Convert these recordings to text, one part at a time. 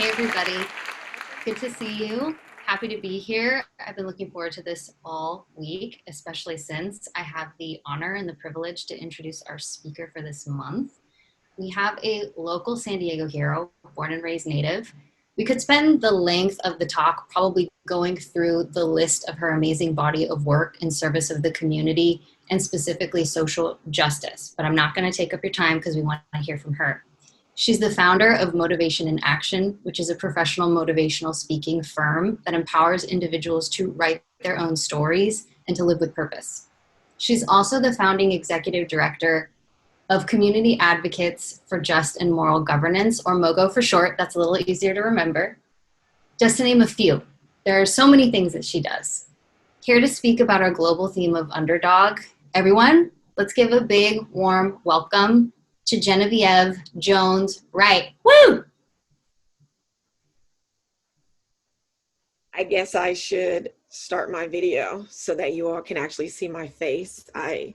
Hey everybody, good to see you. Happy to be here. I've been looking forward to this all week, especially since I have the honor and the privilege to introduce our speaker for this month. We have a local San Diego hero, born and raised native. We could spend the length of the talk probably going through the list of her amazing body of work in service of the community and specifically social justice, but I'm not going to take up your time because we want to hear from her. She's the founder of Motivation in Action, which is a professional motivational speaking firm that empowers individuals to write their own stories and to live with purpose. She's also the founding executive director of Community Advocates for Just and Moral Governance, or MOGO for short. That's a little easier to remember. Just to name a few, there are so many things that she does. Here to speak about our global theme of Underdog, everyone, let's give a big, warm welcome to Genevieve Jones-Wright. Woo! I guess I should start my video so that you all can actually see my face. I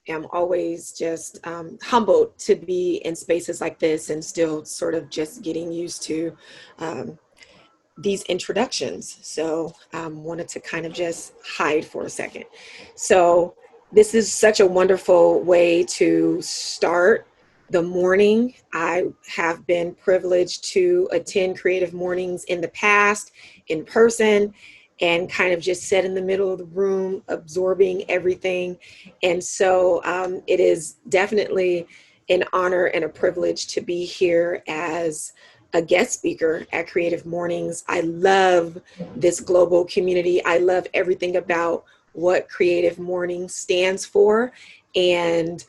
am always just humbled to be in spaces like this and still sort of just getting used to these introductions. So wanted to kind of just hide for a second. So this is such a wonderful way to start the morning. I have been privileged to attend Creative Mornings in the past in person and kind of just sit in the middle of the room, absorbing everything. And so it is definitely an honor and a privilege to be here as a guest speaker at Creative Mornings. I love this global community. I love everything about what Creative Mornings stands for and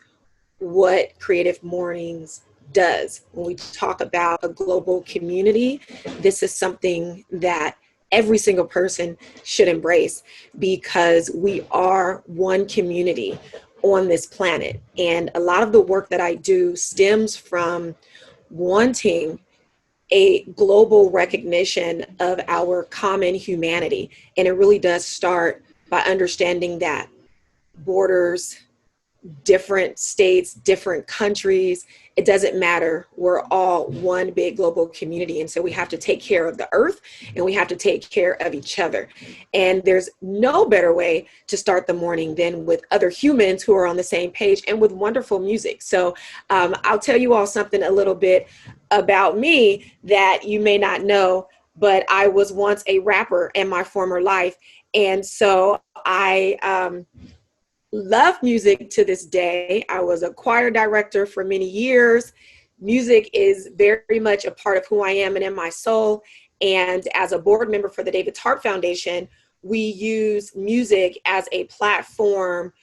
what Creative Mornings does. When we talk about a global community, this is something that every single person should embrace because we are one community on this planet. And a lot of the work that I do stems from wanting a global recognition of our common humanity. And it really does start by understanding that borders, different states, different countries, it doesn't matter. We're all one big global community. And so we have to take care of the earth and we have to take care of each other. And there's no better way to start the morning than with other humans who are on the same page and with wonderful music. So I'll tell you all something a little bit about me that you may not know, but I was once a rapper in my former life. And so I love music to this day. I was a choir director for many years. Music is very much a part of who I am and in my soul. And as a board member for the David Tarp Foundation, we use music as a platform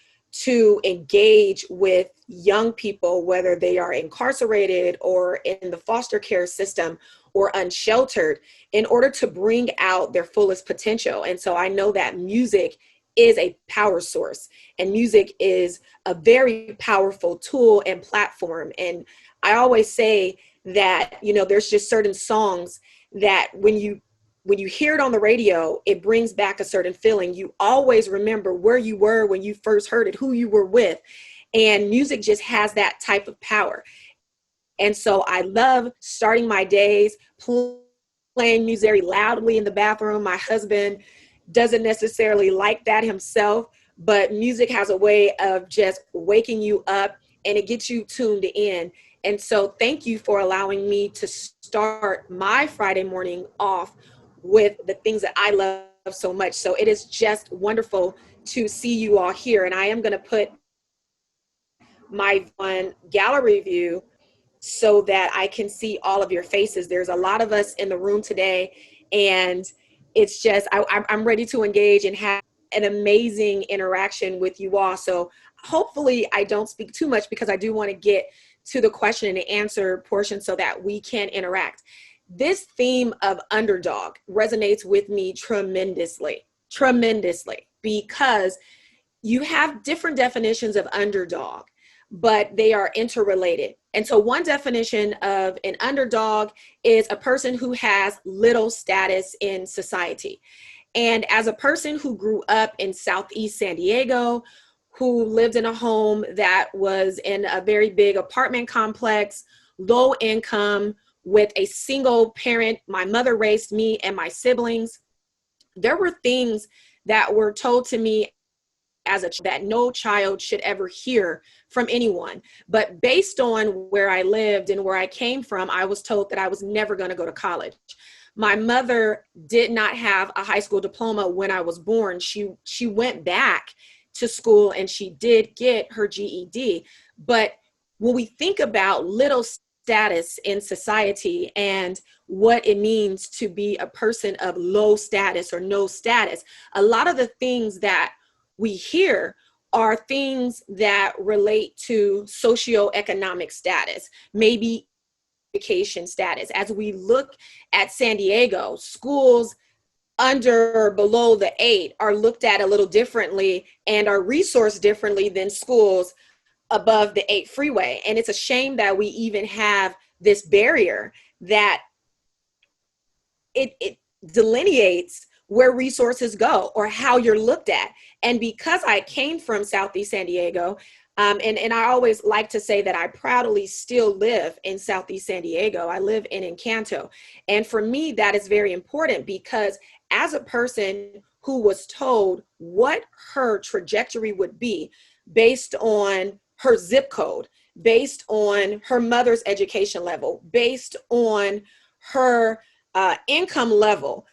to engage with young people, whether they are incarcerated or in the foster care system or unsheltered, in order to bring out their fullest potential. And so I know that music is a power source and music is a very powerful tool and platform. And I always say that, you know, there's just certain songs that when you hear it on the radio, it brings back a certain feeling. You always remember where you were when you first heard it, who you were with. And music just has that type of power. And so I love starting my days playing music very loudly in the bathroom. My husband doesn't necessarily like that himself, but music has a way of just waking you up and it gets you tuned in. And so thank you for allowing me to start my Friday morning off with the things that I love so much. So it is just wonderful to see you all here. And I am going to put my one gallery view so that I can see all of your faces. There's a lot of us in the room today, and it's just, I'm ready to engage and have an amazing interaction with you all. So hopefully I don't speak too much because I do want to get to the question and answer portion so that we can interact. This theme of underdog resonates with me tremendously, because you have different definitions of underdog, but they are interrelated. And so one definition of an underdog is a person who has little status in society. And as a person who grew up in Southeast San Diego, who lived in a home that was in a very big apartment complex, low income, with a single parent. My mother raised me and my siblings. There were things that were told to me as a that no child should ever hear from anyone. But based on where I lived and where I came from, I was told that I was never going to go to college. My mother did not have a high school diploma when I was born. She went back to school and she did get her GED. But when we think about little status in society and what it means to be a person of low status or no status, a lot of the things that we hear are things that relate to socioeconomic status, maybe education status. As we look at San Diego, schools under or below the 8 are looked at a little differently and are resourced differently than schools above the 8 freeway. And it's a shame that we even have this barrier that it delineates where resources go or how you're looked at. And because I came from Southeast San Diego, and I always like to say that I proudly still live in Southeast San Diego. I live in Encanto. And for me, that is very important because as a person who was told what her trajectory would be based on her zip code, based on her mother's education level, based on her income level,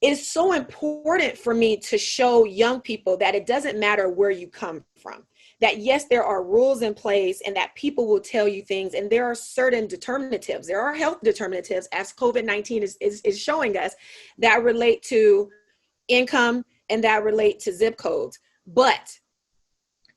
it's so important for me to show young people that it doesn't matter where you come from, that yes, there are rules in place and that people will tell you things, and there are certain determinatives. There are health determinatives, as COVID-19 is showing us, that relate to income and that relate to zip codes. But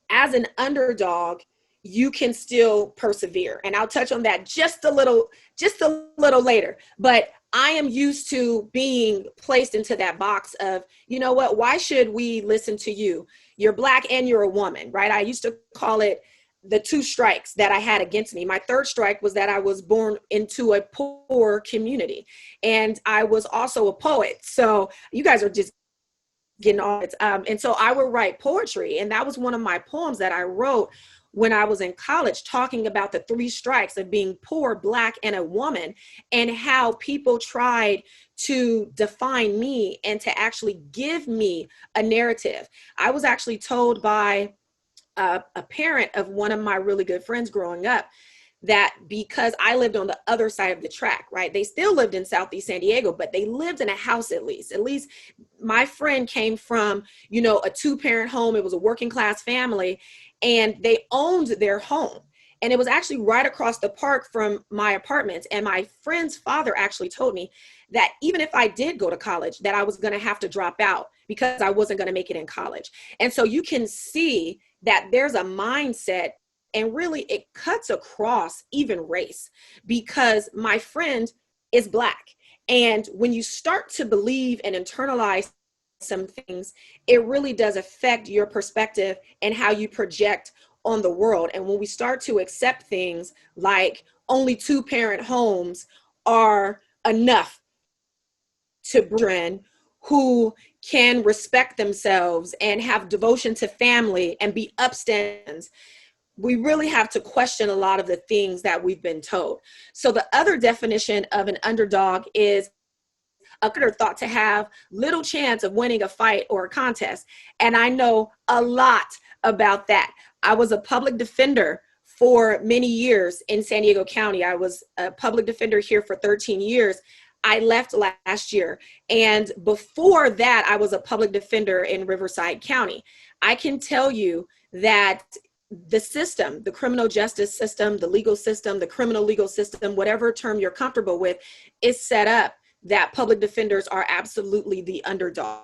as an underdog, you can still persevere. And I'll touch on that just a little later. But I am used to being placed into that box of, you know what, why should we listen to you? You're Black and you're a woman, right? I used to call it the 2 strikes that I had against me. My 3rd strike was that I was born into a poor community. And I was also a poet. So you guys are just getting all it. And so I would write poetry. And that was one of my poems that I wrote when I was in college, talking about the 3 strikes of being poor, Black, and a woman, and how people tried to define me and to actually give me a narrative. I was actually told by a parent of one of my really good friends growing up that because I lived on the other side of the track, right? They still lived in Southeast San Diego, but they lived in a house at least. At least my friend came from, you know, a 2-parent home. It was a working class family and they owned their home. And it was actually right across the park from my apartments. And my friend's father actually told me that even if I did go to college, that I was going to have to drop out because I wasn't going to make it in college. And so you can see that there's a mindset, and really it cuts across even race, because my friend is Black. And when you start to believe and internalize some things, it really does affect your perspective and how you project on the world. And when we start to accept things like only 2-parent homes are enough to children who can respect themselves and have devotion to family and be upstands, we really have to question a lot of the things that we've been told. So the other definition of an underdog is a character thought to have little chance of winning a fight or a contest. And I know a lot about that. I was a public defender for many years in San Diego County. I was a public defender here for 13 years. I left last year. And before that, I was a public defender in Riverside County. I can tell you that the system, the criminal justice system, the legal system, the criminal legal system, whatever term you're comfortable with, is set up that public defenders are absolutely the underdog.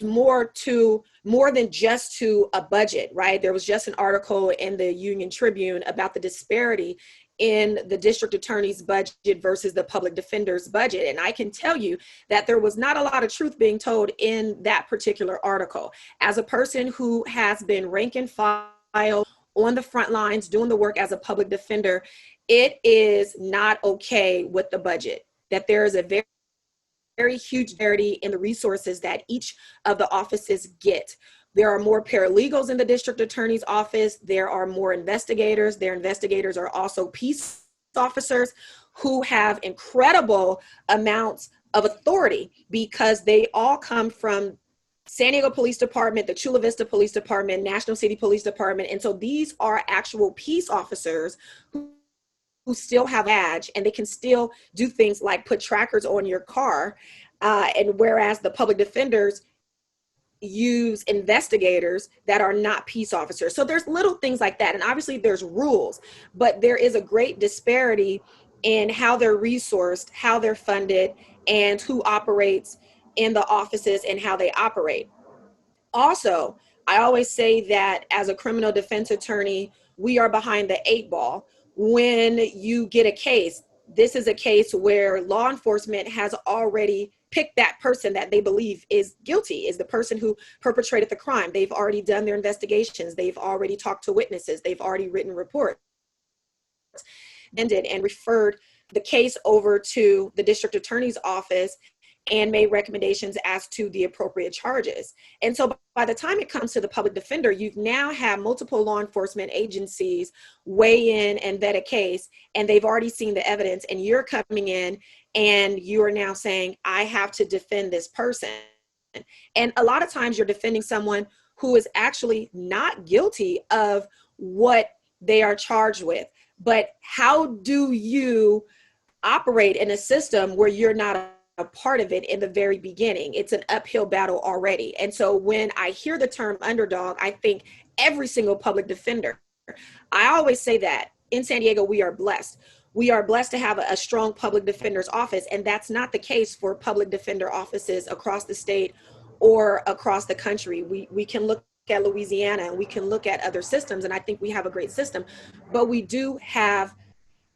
More than just to a budget, right? There was just an article in the Union Tribune about the disparity in the district attorney's budget versus the public defender's budget. And I can tell you that there was not a lot of truth being told in that particular article. As a person who has been rank and file on the front lines doing the work as a public defender, it is not okay with the budget, that there is a very huge disparity in the resources that each of the offices get. There are more paralegals in the district attorney's office. There are more investigators. Their investigators are also peace officers who have incredible amounts of authority because they all come from San Diego Police Department, the Chula Vista Police Department, National City Police Department. And so these are actual peace officers who still have a badge, and they can still do things like put trackers on your car. And whereas the public defenders use investigators that are not peace officers. So there's little things like that. And obviously there's rules, but there is a great disparity in how they're resourced, how they're funded, and who operates in the offices and how they operate. Also, I always say that as a criminal defense attorney, we are behind the 8 ball. When you get a case, this is a case where law enforcement has already picked that person that they believe is guilty, is the person who perpetrated the crime. They've already done their investigations. They've already talked to witnesses. They've already written reports and referred the case over to the district attorney's office and made recommendations as to the appropriate charges. And so by the time it comes to the public defender, you've now had multiple law enforcement agencies weigh in and vet a case, and they've already seen the evidence, and you're coming in and you are now saying, I have to defend this person. And a lot of times you're defending someone who is actually not guilty of what they are charged with. But how do you operate in a system where you're not a part of it in the very beginning? It's an uphill battle already. And so when I hear the term underdog, I think every single public defender. I always say that in San Diego, we are blessed. We are blessed to have a strong public defender's office, and that's not the case for public defender offices across the state or across the country. We can look at Louisiana and we can look at other systems, and I think we have a great system, but we do have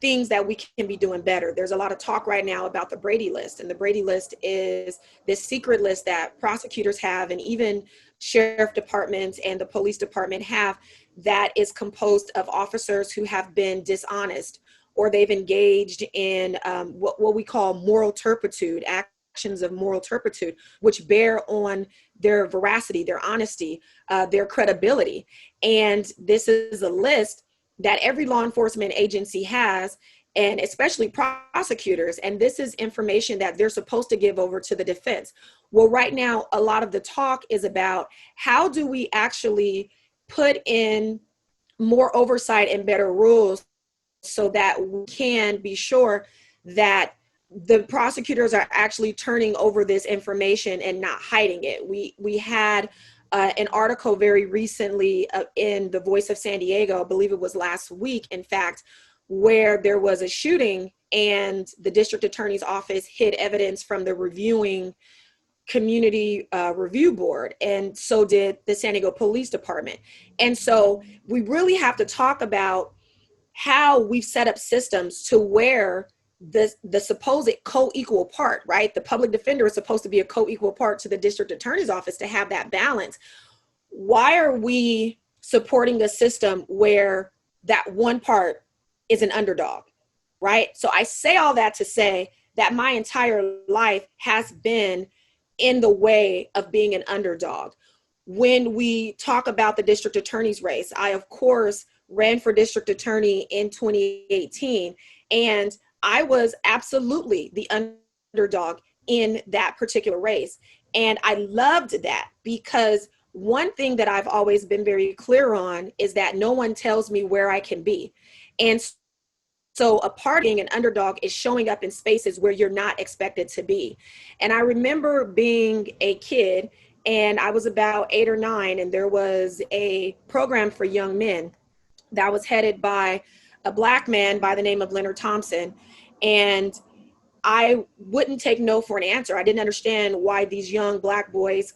things that we can be doing better. There's a lot of talk right now about the Brady List, and the Brady List is this secret list that prosecutors have, and even sheriff departments and the police department have, that is composed of officers who have been dishonest, or they've engaged in what we call moral turpitude, actions of moral turpitude, which bear on their veracity, their honesty, their credibility. And this is a list that every law enforcement agency has, and especially prosecutors. And this is information that they're supposed to give over to the defense. Well, right now, a lot of the talk is about how do we actually put in more oversight and better rules so that we can be sure that the prosecutors are actually turning over this information and not hiding it. We had an article very recently in the Voice of San Diego, I believe it was last week, in fact, where there was a shooting and the district attorney's office hid evidence from the reviewing community review board, and so did the San Diego Police Department. And so we really have to talk about how we've set up systems to where the supposed co-equal part, right? The public defender is supposed to be a co-equal part to the district attorney's office to have that balance. Why are we supporting a system where that one part is an underdog, right? So I say all that to say that my entire life has been in the way of being an underdog. When we talk about the district attorney's race, I, of course, ran for district attorney in 2018, and I was absolutely the underdog in that particular race. And I loved that because one thing that I've always been very clear on is that no one tells me where I can be. And so a part of being an underdog is showing up in spaces where you're not expected to be. And I remember being a kid, and I was about 8 or 9, and there was a program for young men that was headed by a Black man by the name of Leonard Thompson. And I wouldn't take no for an answer. I didn't understand why these young Black boys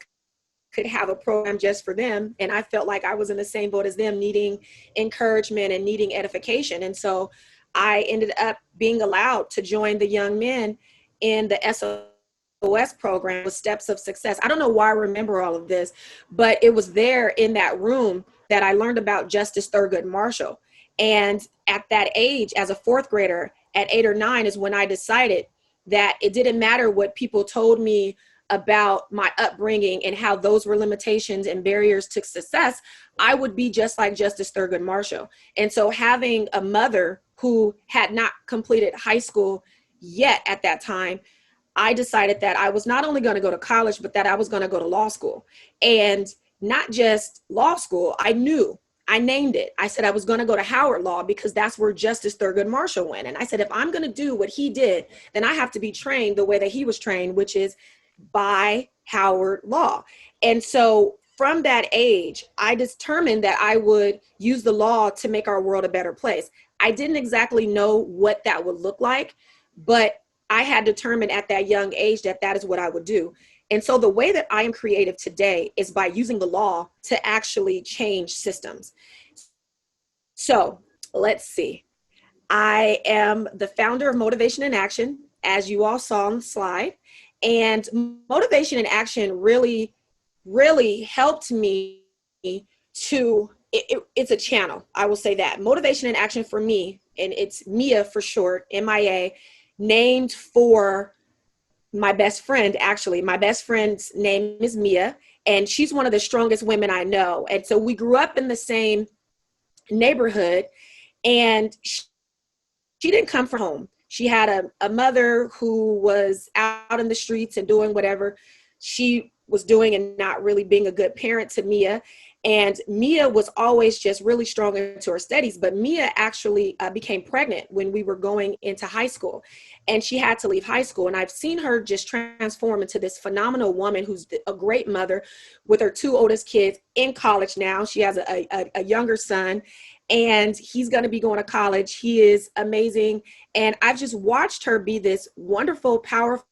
could have a program just for them. And I felt like I was in the same boat as them, needing encouragement and needing edification. And so I ended up being allowed to join the young men in the SOS program with Steps of Success. I don't know why I remember all of this, but it was there in that room that I learned about Justice Thurgood Marshall. And at that age, as a 4th grader, at 8 or 9 is when I decided that it didn't matter what people told me about my upbringing and how those were limitations and barriers to success, I would be just like Justice Thurgood Marshall. And so having a mother who had not completed high school yet at that time, I decided that I was not only going to go to college, but that I was going to go to law school. And not just law school, I named it. I said I was going to go to Howard Law because that's where Justice Thurgood Marshall went. And I said, if I'm going to do what he did, then I have to be trained the way that he was trained, which is by Howard Law. And so from that age, I determined that I would use the law to make our world a better place. I didn't exactly know what that would look like, but I had determined at that young age that that is what I would do. And so the way that I am creative today is by using the law to actually change systems. So let's see. I am the founder of Motivation in Action, as you all saw on the slide. And Motivation in Action really, really helped me to, it's a channel. I will say that. Motivation in Action for me, and it's MIA for short, MIA, named for my best friend. Actually, my best friend's name is Mia, and she's one of the strongest women I know. And so we grew up in the same neighborhood, and she didn't come from home. She had a mother who was out in the streets and doing whatever she was doing and not really being a good parent to Mia. And Mia was always just really strong into her studies, but Mia actually became pregnant when we were going into high school, and she had to leave high school. And I've seen her just transform into this phenomenal woman who's a great mother with her two oldest kids in college now. She has a younger son, and he's going to be going to college. He is amazing. And I've just watched her be this wonderful, powerful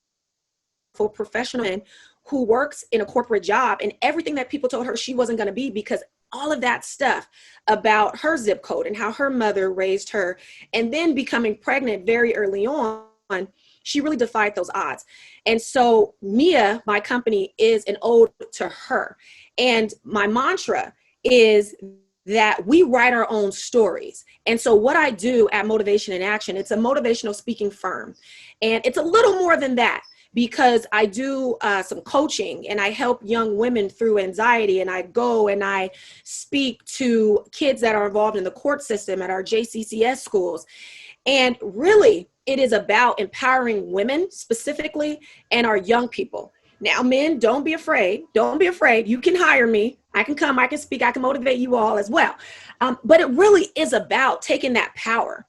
professional woman who works in a corporate job, and everything that people told her she wasn't going to be, because all of that stuff about her zip code and how her mother raised her, and then becoming pregnant very early on, she really defied those odds. And so Mia, my company, is an ode to her. And my mantra is that we write our own stories. And so what I do at Motivation in Action, it's a motivational speaking firm. And it's a little more than that, because I do some coaching, and I help young women through anxiety, and I go and I speak to kids that are involved in the court system at our JCCS schools. And really, it is about empowering women specifically and our young people. Now, men, don't be afraid. Don't be afraid. You can hire me. I can come, I can speak, I can motivate you all as well. But it really is about taking that power,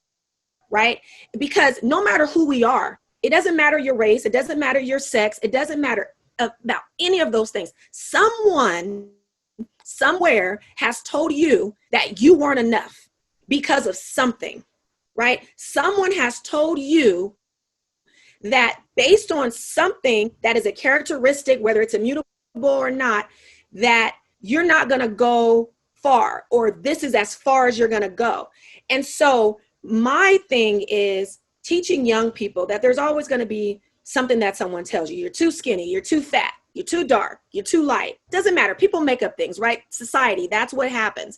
right? Because no matter who we are, it doesn't matter your race, it doesn't matter your sex, it doesn't matter about any of those things. Someone somewhere has told you that you weren't enough because of something, right? Someone has told you that based on something that is a characteristic, whether it's immutable or not, that you're not going to go far, or this is as far as you're going to go. And so my thing is teaching young people that there's always going to be something that someone tells you. You're too skinny, you're too fat, you're too dark, you're too light. Doesn't matter. People make up things, right? Society, that's what happens.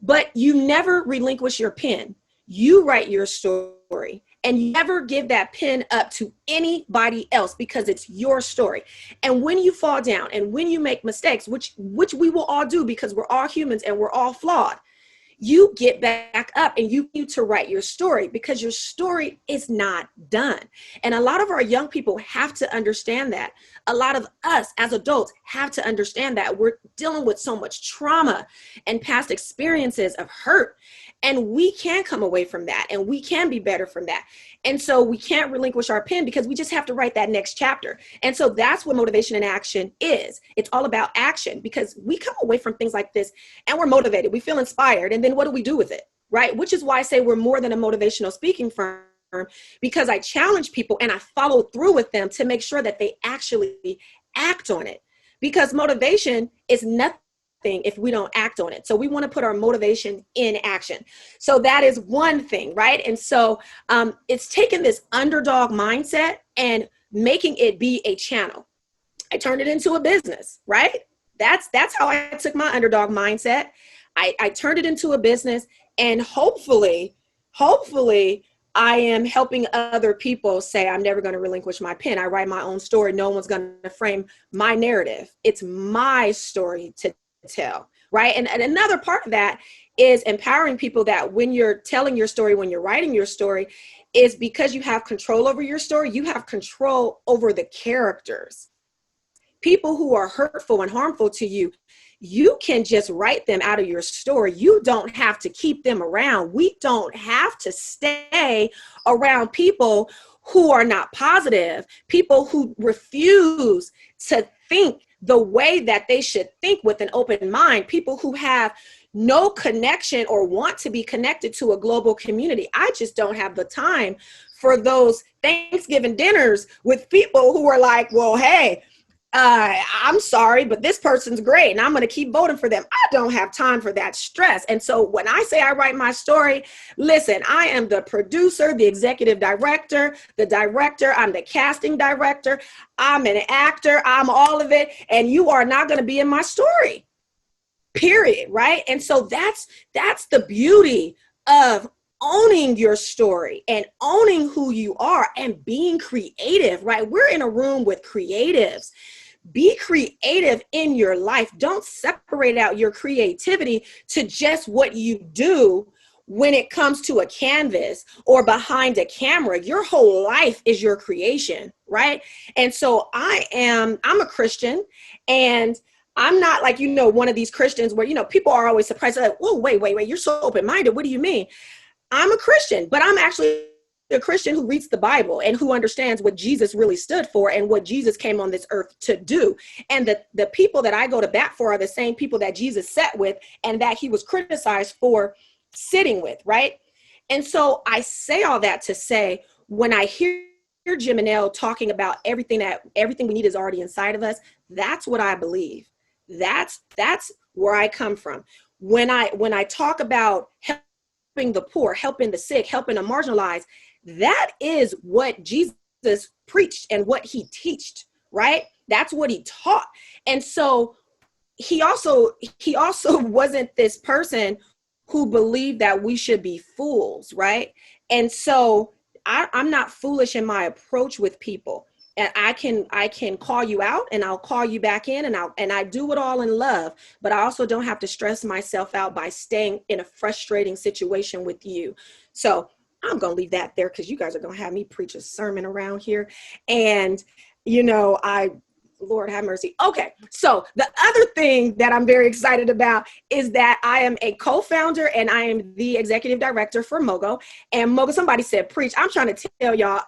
But you never relinquish your pen. You write your story, and you never give that pen up to anybody else, because it's your story. And when you fall down and when you make mistakes, which we will all do because we're all humans and we're all flawed, you get back up and you need to write your story, because your story is not done. And a lot of our young people have to understand that. A lot of us as adults have to understand that we're dealing with so much trauma and past experiences of hurt. And we can come away from that, and we can be better from that. And so we can't relinquish our pen, because we just have to write that next chapter. And so that's what Motivation in Action is. It's all about action, because we come away from things like this and we're motivated, we feel inspired, and then what do we do with it, right? Which is why I say we're more than a motivational speaking firm, because I challenge people and I follow through with them to make sure that they actually act on it, because motivation is nothing if we don't act on it. So we want to put our motivation in action. So that is one thing, right? And so it's taking this underdog mindset and making it be a channel. I turned it into a business, right? That's how I took my underdog mindset. I turned it into a business, and hopefully I am helping other people say, I'm never going to relinquish my pen. I write my own story. No one's going to frame my narrative. It's my story to tell, right? And another part of that is empowering people that when you're telling your story, when you're writing your story, is because you have control over your story, you have control over the characters. People who are hurtful and harmful to you, you can just write them out of your story. You don't have to keep them around. We don't have to stay around people who are not positive, people who refuse to think the way that they should think with an open mind, people who have no connection or want to be connected to a global community. I just don't have the time for those Thanksgiving dinners with people who are like, well, hey, I'm sorry, but this person's great and I'm going to keep voting for them. I don't have time for that stress. And so when I say I write my story, listen, I am the producer, the executive director, the director, I'm the casting director, I'm an actor, I'm all of it. And you are not going to be in my story, period. Right. And so that's the beauty of owning your story and owning who you are and being creative, right? We're in a room with creatives. Be creative in your life. Don't separate out your creativity to just what you do when it comes to a canvas or behind a camera. Your whole life is your creation, right? And so I'm a Christian, and I'm not like, one of these Christians where, people are always surprised. They're like, whoa, wait, you're so open-minded. What do you mean? I'm a Christian, but I'm actually a Christian who reads the Bible and who understands what Jesus really stood for and what Jesus came on this earth to do. And the people that I go to bat for are the same people that Jesus sat with and that he was criticized for sitting with, right? And so I say all that to say, when I hear Jim and Elle talking about everything we need is already inside of us, that's what I believe. That's where I come from. When I talk about helping the poor, helping the sick, helping the marginalized, that is what Jesus preached and what he taught, right? That's what he taught. And so he also wasn't this person who believed that we should be fools, right? And so I'm not foolish in my approach with people. And I can call you out and I'll call you back in, and I do it all in love, but I also don't have to stress myself out by staying in a frustrating situation with you. So I'm going to leave that there because you guys are going to have me preach a sermon around here. And, Lord have mercy. Okay. So the other thing that I'm very excited about is that I am a co-founder and I am the executive director for Mogo. And Mogo, somebody said, preach. I'm trying to tell y'all,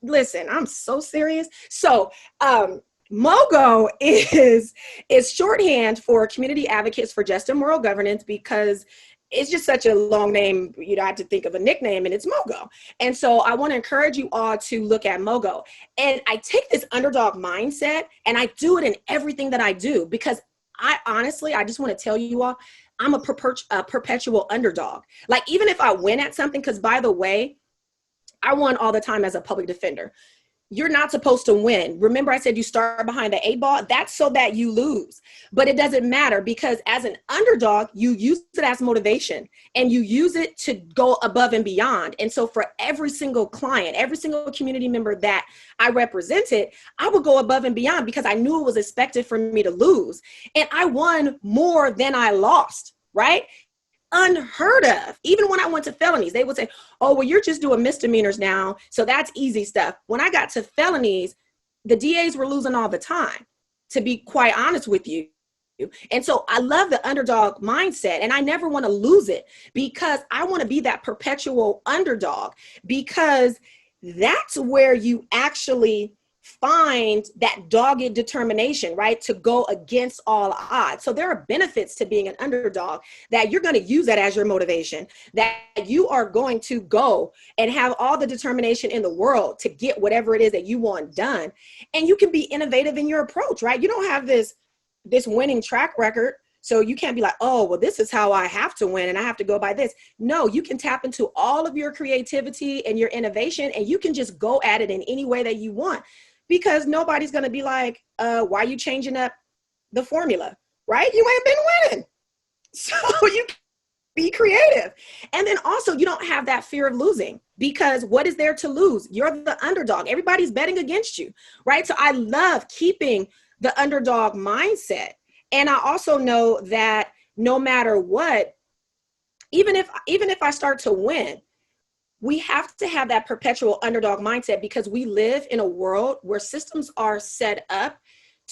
listen, I'm so serious. So, Mogo is shorthand for Community Advocates for Just and Moral Governance, because it's just such a long name. I have to think of a nickname, and it's Mogo. And so I want to encourage you all to look at Mogo. And I take this underdog mindset and I do it in everything that I do, because I just want to tell you all, I'm a perpetual underdog. Like, even if I win at something, because by the way, I won all the time as a public defender. You're not supposed to win. Remember, I said you start behind the 8 ball. That's so that you lose. But it doesn't matter, because as an underdog, you use it as motivation and you use it to go above and beyond. And so for every single client, every single community member that I represented, I would go above and beyond because I knew it was expected for me to lose. And I won more than I lost, right? Unheard of. Even when I went to felonies, they would say, oh, well, you're just doing misdemeanors now, so that's easy stuff. When I got to felonies, the DAs were losing all the time, to be quite honest with you. And so I love the underdog mindset, and I never want to lose it, because I want to be that perpetual underdog, because that's where you actually find that dogged determination, right? To go against all odds. So there are benefits to being an underdog, that you're going to use that as your motivation, that you are going to go and have all the determination in the world to get whatever it is that you want done. And you can be innovative in your approach, right? You don't have this winning track record. So you can't be like, oh, well, this is how I have to win and I have to go by this. No, you can tap into all of your creativity and your innovation, and you can just go at it in any way that you want, because nobody's going to be like, why are you changing up the formula, right? You ain't been winning. So you be creative. And then also you don't have that fear of losing, because what is there to lose? You're the underdog. Everybody's betting against you, right? So I love keeping the underdog mindset. And I also know that no matter what, even if I start to win, we have to have that perpetual underdog mindset, because we live in a world where systems are set up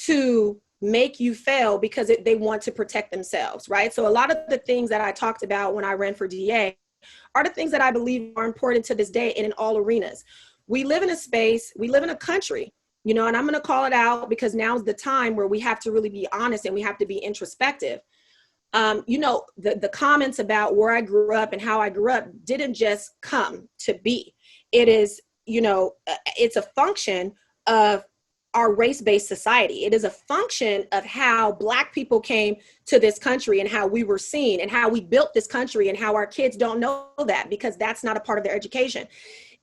to make you fail because they want to protect themselves, right? So a lot of the things that I talked about when I ran for DA are the things that I believe are important to this day and in all arenas. We live in a space, we live in a country, and I'm going to call it out because now's the time where we have to really be honest and we have to be introspective. The comments about where I grew up and how I grew up didn't just come to be. It is, it's a function of our race-based society. It is a function of how Black people came to this country and how we were seen and how we built this country, and how our kids don't know that because that's not a part of their education.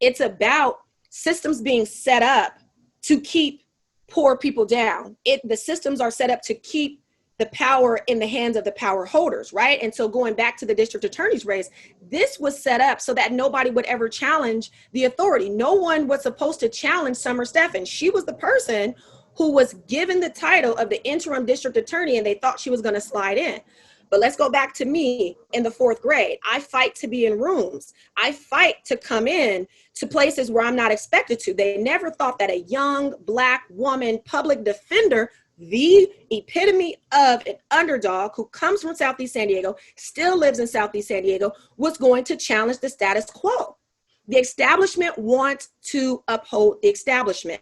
It's about systems being set up to keep poor people down. The systems are set up to keep the power in the hands of the power holders, right? And so going back to the district attorney's race, this was set up so that nobody would ever challenge the authority. No one was supposed to challenge Summer Stephan. She was the person who was given the title of the interim district attorney, and they thought she was going to slide in. But let's go back to me in the 4th grade. I fight to be in rooms. I fight to come in to places where I'm not expected to. They never thought that a young Black woman public defender, the epitome of an underdog who comes from Southeast San Diego, still lives in Southeast San Diego, was going to challenge the status quo. The establishment wants to uphold the establishment.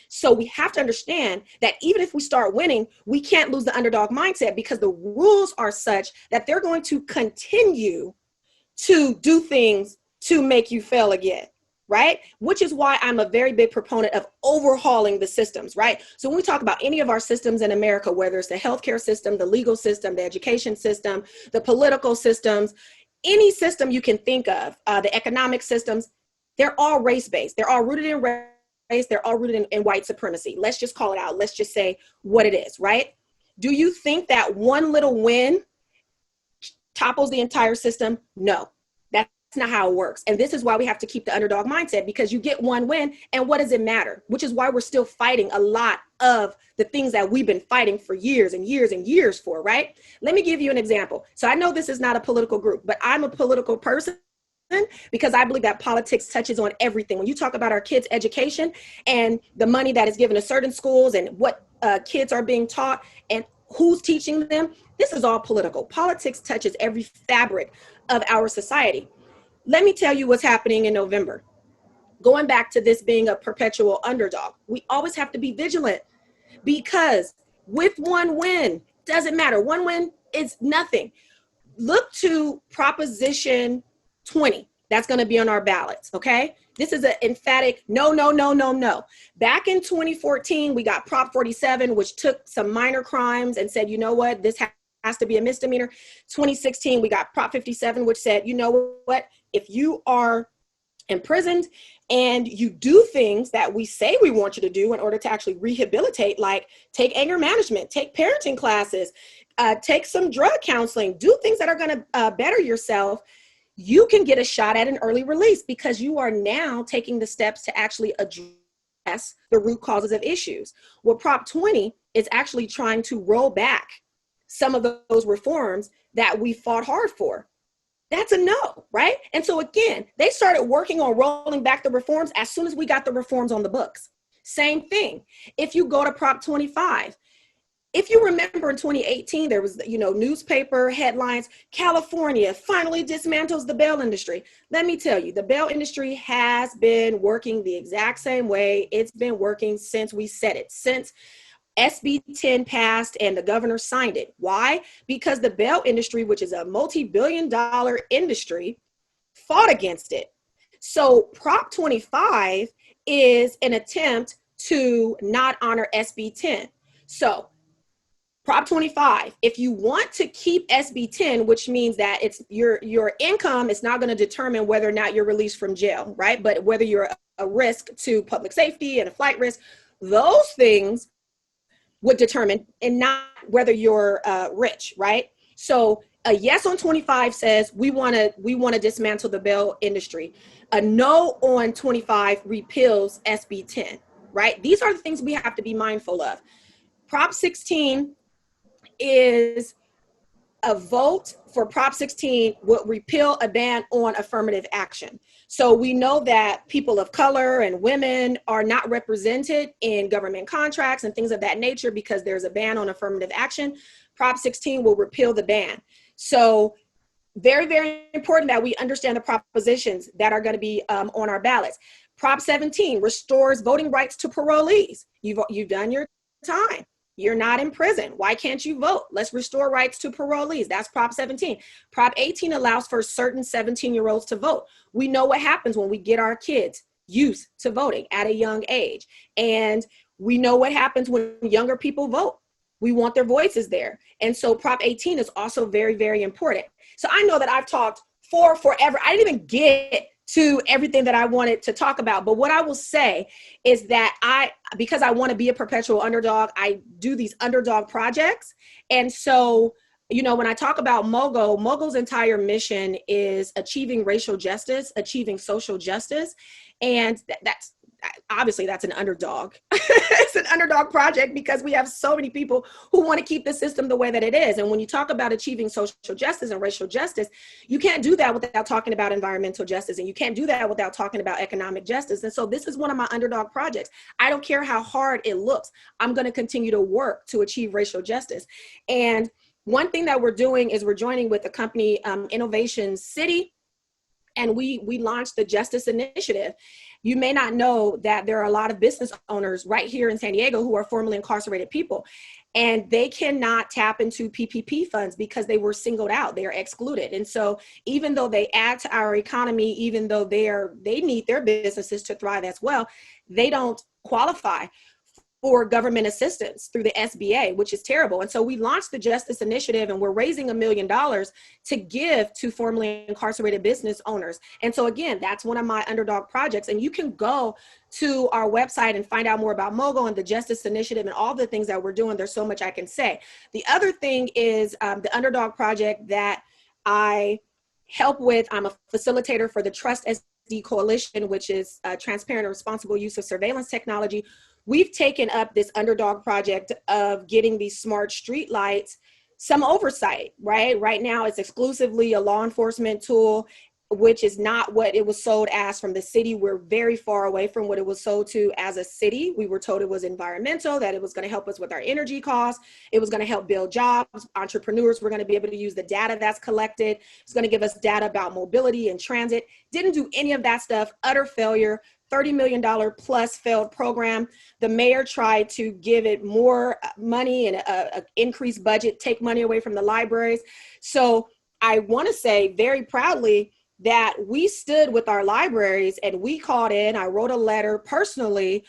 So we have to understand that even if we start winning, we can't lose the underdog mindset, because the rules are such that they're going to continue to do things to make you fail again. Right? Which is why I'm a very big proponent of overhauling the systems, right? So when we talk about any of our systems in America, whether it's the healthcare system, the legal system, the education system, the political systems, any system you can think of, the economic systems, they're all race-based. They're all rooted in race. They're all rooted in white supremacy. Let's just call it out. Let's just say what it is, right? Do you think that one little win topples the entire system? No. Not how it works. And this is why we have to keep the underdog mindset, because you get one win and what does it matter? Which is why we're still fighting a lot of the things that we've been fighting for years and years and years for, right? Let me give you an example. So I know this is not a political group, but I'm a political person because I believe that politics touches on everything. When you talk about our kids' education and the money that is given to certain schools and what kids are being taught and who's teaching them, this is all political. Politics touches every fabric of our society. Let me tell you what's happening in November. Going back to this being a perpetual underdog, we always have to be vigilant, because with one win, doesn't matter. One win is nothing. Look to Proposition 20. That's going to be on our ballots, okay? This is an emphatic no, no, no, no, no. Back in 2014, we got Prop 47, which took some minor crimes and said, you know what, this has to be a misdemeanor. 2016, we got Prop 57, which said, you know what, if you are imprisoned and you do things that we say we want you to do in order to actually rehabilitate, like take anger management, take parenting classes, take some drug counseling, do things that are going to better yourself, you can get a shot at an early release, because you are now taking the steps to actually address the root causes of issues. Well, Prop 20 is actually trying to roll back some of those reforms that we fought hard for. That's a no, right? And so again, they started working on rolling back the reforms as soon as we got the reforms on the books. Same thing. If you go to Prop 25, if you remember in 2018, there was, newspaper headlines, California finally dismantles the bail industry. Let me tell you, the bail industry has been working the exact same way it's been working since we said it, since SB 10 passed and the governor signed it. Why? Because the bail industry, which is a multi-billion-dollar industry, fought against it. So Prop 25 is an attempt to not honor SB 10. So Prop 25, if you want to keep SB 10, which means that it's your income is not going to determine whether or not you're released from jail, right? But whether you're a risk to public safety and a flight risk, those things would determine, and not whether you're rich, right? So A yes on 25 says we want to dismantle the bail industry. A no on 25 repeals SB 10, right? These are the things we have to be mindful of. Prop 16 is a vote for Prop 16 would repeal a ban on affirmative action. So we know that people of color and women are not represented in government contracts and things of that nature because there's a ban on affirmative action. Prop 16 will repeal the ban. So very, very important that we understand the propositions that are going to be on our ballots. Prop 17 restores voting rights to parolees. You've done your time. You're not in prison. Why can't you vote? Let's restore rights to parolees. That's Prop 17. Prop 18 allows for certain 17-year-olds to vote. We know what happens when we get our kids used to voting at a young age. And we know what happens when younger people vote. We want their voices there. And so Prop 18 is also very, very important. So I know that I've talked for forever. I didn't even get to everything that I wanted to talk about. But what I will say is that because I want to be a perpetual underdog, I do these underdog projects. And so, when I talk about MOGO's entire mission is achieving racial justice, achieving social justice. And that's obviously that's an underdog. It's an underdog project because we have so many people who want to keep the system the way that it is. And when you talk about achieving social justice and racial justice, you can't do that without talking about environmental justice. And you can't do that without talking about economic justice. And so this is one of my underdog projects. I don't care how hard it looks. I'm going to continue to work to achieve racial justice. And one thing that we're doing is we're joining with the company Innovation City. And we launched the Justice Initiative. You may not know that there are a lot of business owners right here in San Diego who are formerly incarcerated people, and they cannot tap into PPP funds because they were singled out, they are excluded. And so even though they add to our economy, even though they need their businesses to thrive as well, they don't qualify for government assistance through the SBA, which is terrible. And so we launched the Justice Initiative, and we're raising $1 million to give to formerly incarcerated business owners. And so again, that's one of my underdog projects. And you can go to our website and find out more about MOGO and the Justice Initiative and all the things that we're doing. There's so much I can say. The other thing is the underdog project that I help with. I'm a facilitator for the Trust SD Coalition, which is transparent and responsible use of surveillance technology. We've taken up this underdog project of getting these smart street lights some oversight, right? Right now, it's exclusively a law enforcement tool, which is not what it was sold as from the city. We're very far away from what it was sold to as a city. We were told it was environmental, that it was going to help us with our energy costs. It was going to help build jobs. Entrepreneurs were going to be able to use the data that's collected. It's going to give us data about mobility and transit. Didn't do any of that stuff. Utter failure. $30 million plus failed program. The mayor tried to give it more money and an increased budget, take money away from the libraries. So I want to say very proudly that we stood with our libraries and we called in. I wrote a letter personally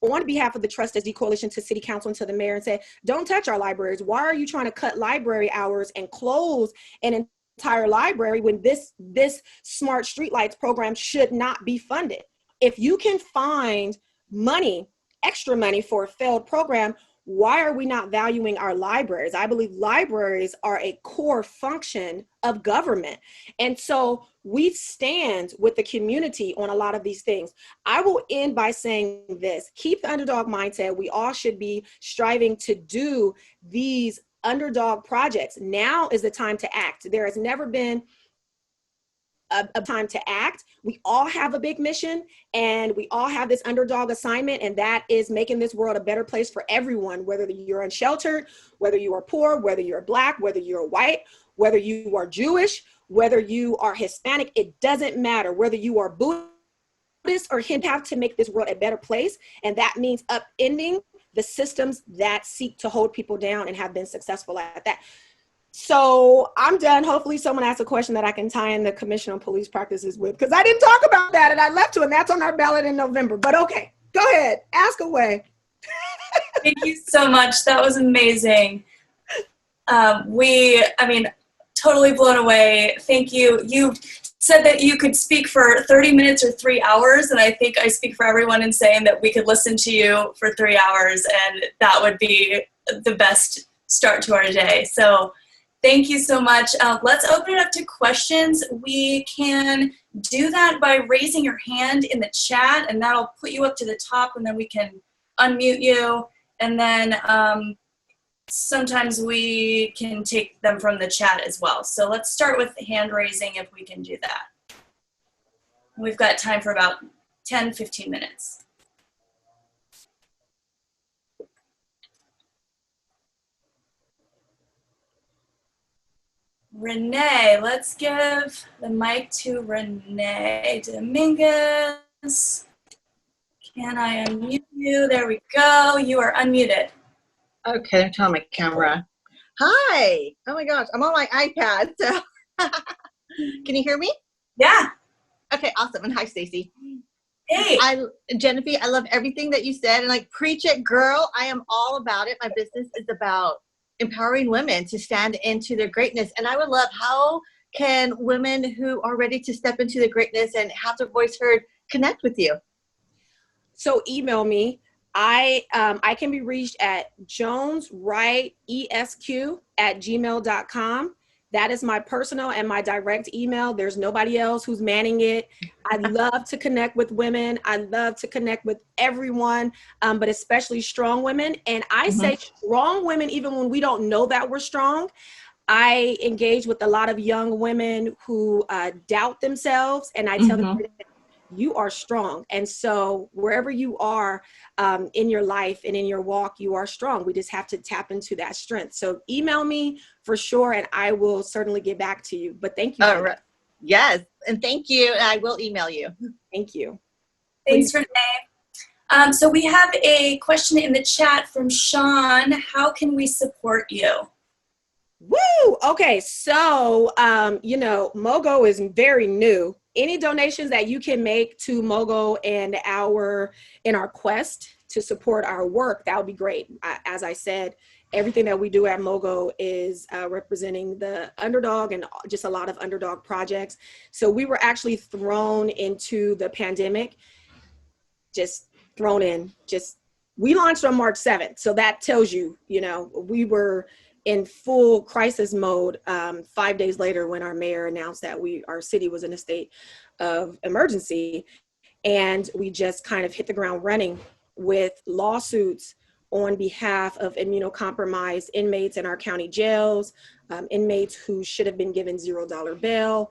on behalf of the Trust SD Coalition to City Council and to the mayor and said, don't touch our libraries. Why are you trying to cut library hours and close an entire library when this smart streetlights program should not be funded? If you can find money, extra money for a failed program, why are we not valuing our libraries? I believe libraries are a core function of government. And so we stand with the community on a lot of these things. I will end by saying this: keep the underdog mindset. We all should be striving to do these underdog projects. Now is the time to act. There has never been a time to act. We all have a big mission and we all have this underdog assignment, and that is making this world a better place for everyone, whether you're unsheltered, whether you are poor, whether you're Black, whether you're white, whether you are Jewish, whether you are Hispanic. It doesn't matter whether you are Buddhist or Hindu. Have to make this world a better place, and that means upending the systems that seek to hold people down and have been successful at that. So I'm done. Hopefully someone asks a question that I can tie in the Commission on Police Practices with, because I didn't talk about that and I left to, and that's on our ballot in November. But okay, go ahead, ask away. Thank you so much. That was amazing. Totally blown away. Thank you. You said that you could speak for 30 minutes or 3 hours, and I think I speak for everyone in saying that we could listen to you for 3 hours, and that would be the best start to our day. So Thank you so much. Let's open it up to questions. We can do that by raising your hand in the chat, and that'll put you up to the top, and then we can unmute you. And then sometimes we can take them from the chat as well. So let's start with hand raising if we can do that. We've got time for about 10, 15 minutes. Renee, let's give the mic to Renee Dominguez. Can I unmute you? There we go. You are unmuted. Okay, turn on my camera. Hi. Oh my gosh, I'm on my iPad. So can you hear me? Yeah. Okay, awesome. And hi, Stacy. Hey. Genevieve, I love everything that you said. And like, preach it, girl. I am all about it. My business is about empowering women to stand into their greatness. And I would love, how can women who are ready to step into their greatness and have their voice heard connect with you? So email me. I can be reached at joneswrightesq@gmail.com. That is my personal and my direct email. There's nobody else who's manning it. I love to connect with women. I love to connect with everyone, but especially strong women. And I say strong women, even when we don't know that we're strong. I engage with a lot of young women who doubt themselves, and I tell them, you are strong. And so wherever you are in your life and in your walk, you are strong. We just have to tap into that strength. So email me for sure, and I will certainly get back to you. But thank you. All right. Yes. And thank you. I will email you. Thank you. Thanks, Renee. So we have a question in the chat from Sean. How can we support you? Woo! Okay, so, MOGO is very new. Any donations that you can make to MOGO and in our quest to support our work, that would be great. As I said, everything that we do at MOGO is representing the Underdog and just a lot of Underdog projects. So we were actually thrown into the pandemic, we launched on March 7th. So that tells you, we were in full crisis mode 5 days later when our mayor announced that our city was in a state of emergency. And we just kind of hit the ground running with lawsuits on behalf of immunocompromised inmates in our county jails, inmates who should have been given $0 bail.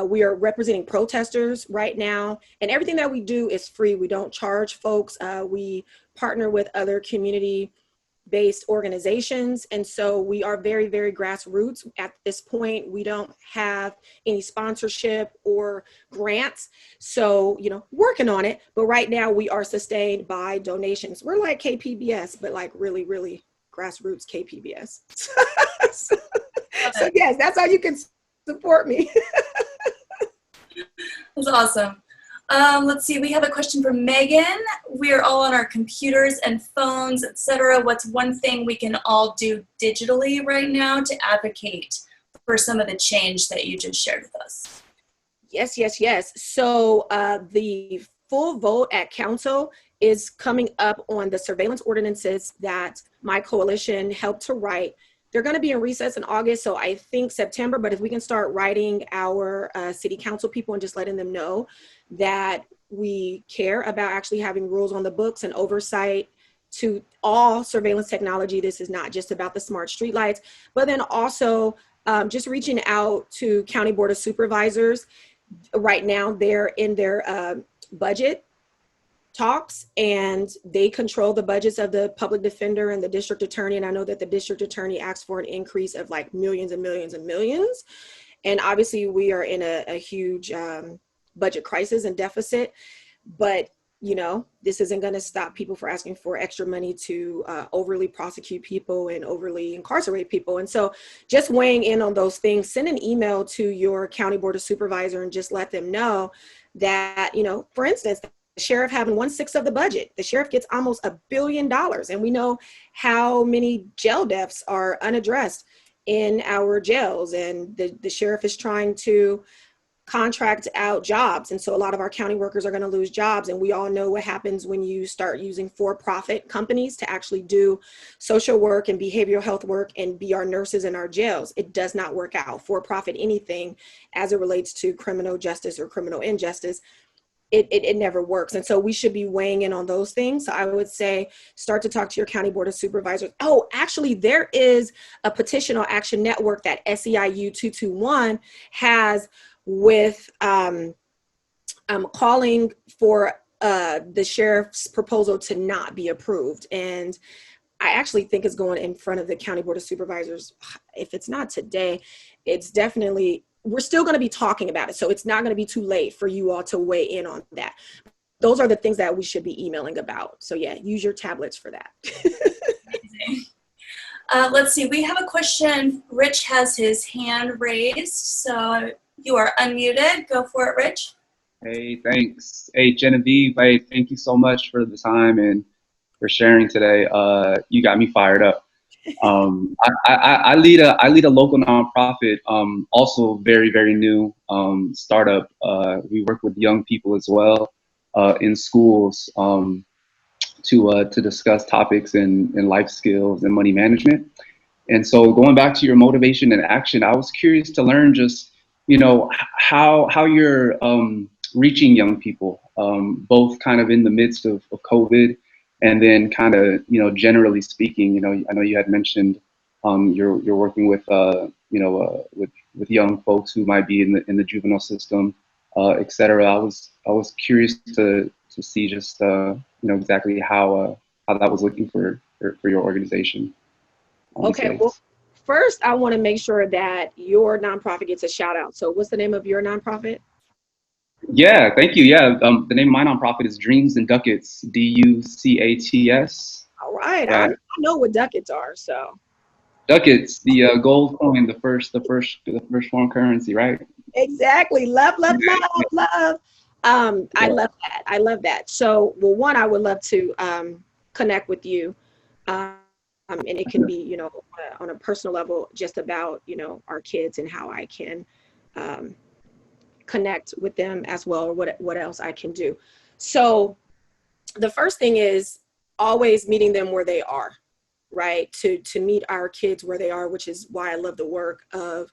We are representing protesters right now, and everything that we do is free. We don't charge folks. We partner with other community-based organizations, and so we are very, very grassroots at this point. We don't have any sponsorship or grants, so working on it, but right now we are sustained by donations. We're like KPBS, but like really, really grassroots KPBS. So yes, that's how you can support me. That's awesome. Let's see, we have a question from Megan. We're all on our computers and phones, etc. What's one thing we can all do digitally right now to advocate for some of the change that you just shared with us? Yes. So the full vote at council is coming up on the surveillance ordinances that my coalition helped to write. They're going to be in recess in August, so I think September, but if we can start writing our city council people and just letting them know that we care about actually having rules on the books and oversight to all surveillance technology. This is not just about the smart streetlights, but then also just reaching out to County Board of Supervisors. Right now, they're in their budget talks, and they control the budgets of the public defender and the district attorney. And I know that the district attorney asked for an increase of like millions and millions and millions. And obviously we are in a huge budget crisis and deficit, but this isn't going to stop people from asking for extra money to overly prosecute people and overly incarcerate people. And so just weighing in on those things, send an email to your county board of supervisor and just let them know that, for instance, the sheriff having 1/6 of the budget. The sheriff gets almost $1 billion. And we know how many jail deaths are unaddressed in our jails. And the sheriff is trying to contract out jobs. And so a lot of our county workers are going to lose jobs. And we all know what happens when you start using for-profit companies to actually do social work and behavioral health work and be our nurses in our jails. It does not work out. For-profit anything as it relates to criminal justice or criminal injustice, it never works. And so we should be weighing in on those things. So I would say start to talk to your county board of supervisors. Oh, actually, there is a petitional action network that SEIU 221 has with calling for the sheriff's proposal to not be approved. And I actually think it's going in front of the county board of supervisors. If it's not today, it's definitely, we're still going to be talking about it. So it's not going to be too late for you all to weigh in on that. Those are the things that we should be emailing about. So yeah, use your tablets for that. Let's see, we have a question. Rich has his hand raised, so you are unmuted. Go for it, Rich. Hey, thanks. Hey, Genevieve, hey, thank you so much for the time and for sharing today. You got me fired up. I lead a local nonprofit, also very, very new startup. We work with young people as well in schools to discuss topics in life skills and money management. And so going back to your motivation and action, I was curious to learn just, how you're reaching young people, both kind of in the midst of COVID and then kind of, generally speaking, I know you had mentioned you're working with, with young folks who might be in the juvenile system, et cetera. I was curious to see just, exactly how that was looking for your organization. Okay, well, first I want to make sure that your nonprofit gets a shout out. So what's the name of your nonprofit? Yeah, thank you. Yeah, the name of my nonprofit is Dreams and Ducats, DUCATS. All right, I know what ducats are. So ducats, the gold coin, the first foreign currency, right? Exactly. Love. I love that. So, well, one, I would love to connect with you, and it can be, on a personal level, just about, our kids and how I can connect with them as well, or what else I can do. So the first thing is always meeting them where they are, right? To meet our kids where they are, which is why I love the work of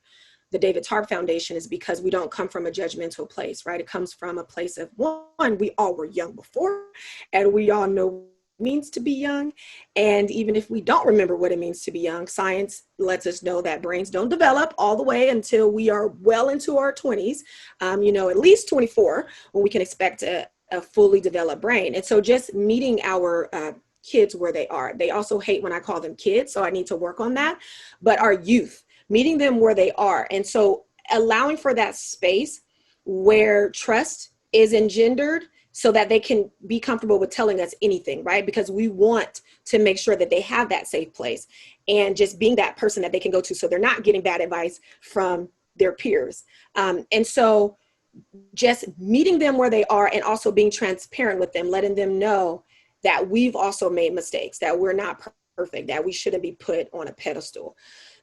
the David Tarp Foundation, is because we don't come from a judgmental place, right? It comes from a place of, one, we all were young before, and we all know what it means to be young. And even if we don't remember what it means to be young, science lets us know that brains don't develop all the way until we are well into our 20s, at least 24, when we can expect a fully developed brain. And so just meeting our kids where they are. They also hate when I call them kids, so I need to work on that. But our youth, meeting them where they are. And so allowing for that space where trust is engendered so that they can be comfortable with telling us anything, right? Because we want to make sure that they have that safe place and just being that person that they can go to so they're not getting bad advice from their peers. And so just meeting them where they are and also being transparent with them, letting them know that we've also made mistakes, that we're not perfect, that we shouldn't be put on a pedestal.